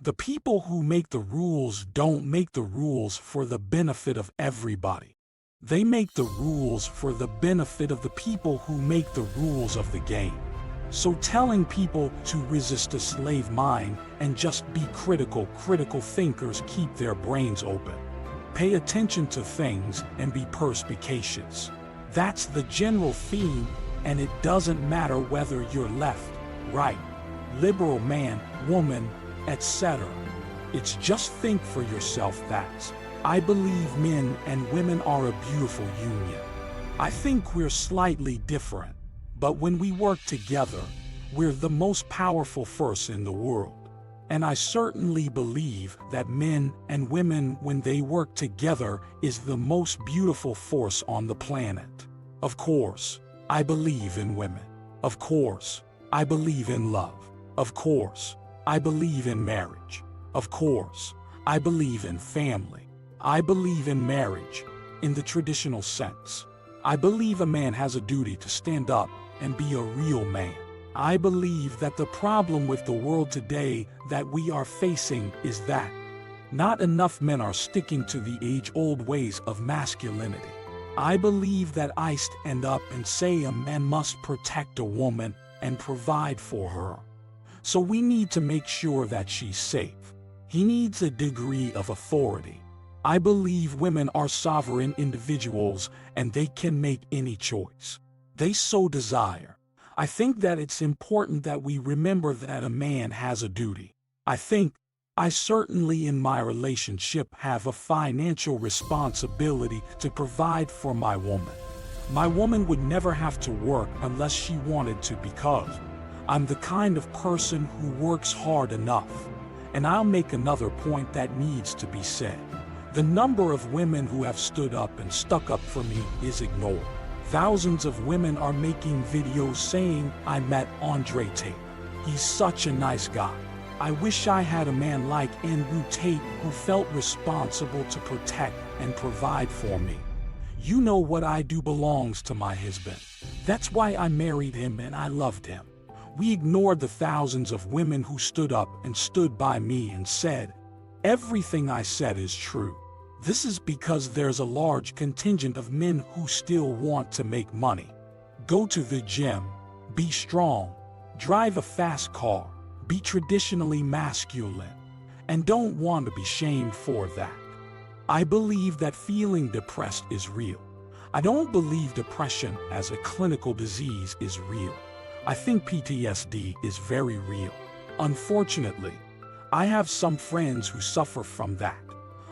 The people who make the rules don't make the rules for the benefit of everybody. They make the rules for the benefit of the people who make the rules of the game. So telling people to resist a slave mind and just be critical thinkers keep their brains open. Pay attention to things and be perspicacious. That's the general theme, and it doesn't matter whether you're left, right, liberal, man, woman, etc. It's just think for yourself. I believe men and women are a beautiful union. I think we're slightly different, but when we work together, we're the most powerful force in the world. And I certainly believe that men and women, when they work together, is the most beautiful force on the planet. Of course, I believe in women. Of course, I believe in love. Of course, I believe in marriage. Of course, I believe in family. I believe in marriage in the traditional sense. I believe a man has a duty to stand up and be a real man. I believe that the problem with the world today that we are facing is that not enough men are sticking to the age-old ways of masculinity. I believe that I stand up and say a man must protect a woman and provide for her. So we need to make sure that she's safe. He needs a degree of authority. I believe women are sovereign individuals and they can make any choice they so desire. I think that it's important that we remember that a man has a duty. I certainly in my relationship have a financial responsibility to provide for my woman. My woman would never have to work unless she wanted to, because I'm the kind of person who works hard enough. And I'll make another point that needs to be said. The number of women who have stood up and stuck up for me is ignored. Thousands of women are making videos saying, I met Andre Tate. He's such a nice guy. I wish I had a man like Andrew Tate who felt responsible to protect and provide for me. You know what I do belongs to my husband. That's why I married him and I loved him. We ignored the thousands of women who stood up and stood by me and said, everything I said is true. This is because there's a large contingent of men who still want to make money, go to the gym, be strong, drive a fast car, be traditionally masculine, and don't want to be shamed for that. I believe that feeling depressed is real. I don't believe depression as a clinical disease is real. I think PTSD is very real. Unfortunately, I have some friends who suffer from that.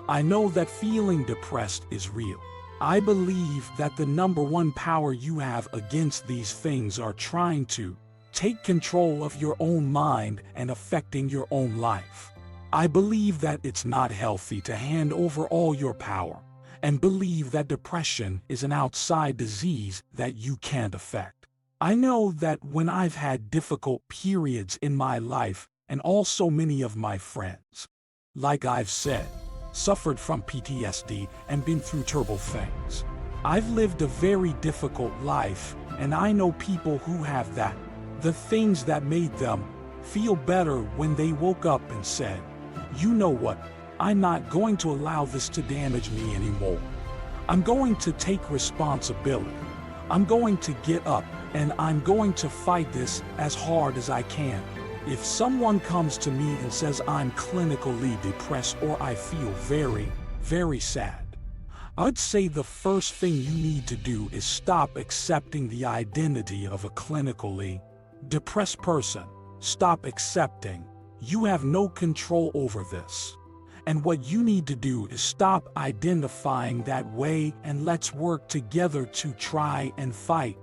I know that feeling depressed is real. I believe that the number one power you have against these things are trying to take control of your own mind and affecting your own life. I believe that it's not healthy to hand over all your power and believe that depression is an outside disease that you can't affect. I know that when I've had difficult periods in my life, and also many of my friends, like I've said, suffered from PTSD and been through terrible things. I've lived a very difficult life, and I know people who have that. The things that made them feel better when they woke up and said, you know what, I'm not going to allow this to damage me anymore. I'm going to take responsibility. I'm going to get up and I'm going to fight this as hard as I can. If someone comes to me and says I'm clinically depressed or I feel very, very sad, I'd say the first thing you need to do is stop accepting the identity of a clinically depressed person. Stop accepting you have no control over this. And what you need to do is stop identifying that way, and let's work together to try and fight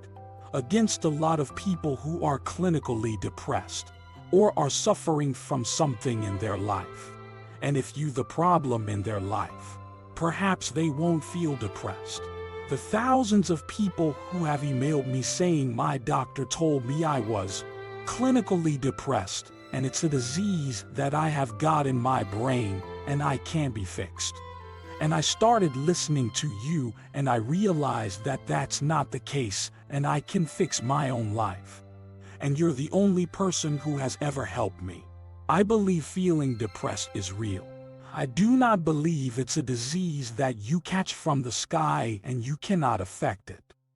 against a lot of people who are clinically depressed or are suffering from something in their life. And if you're the problem in their life, perhaps they won't feel depressed. The thousands of people who have emailed me saying my doctor told me I was clinically depressed and it's a disease that I have got in my brain and I can't be fixed. And I started listening to you and I realized that that's not the case and I can fix my own life. And you're the only person who has ever helped me. I believe feeling depressed is real. I do not believe it's a disease that you catch from the sky and you cannot affect it.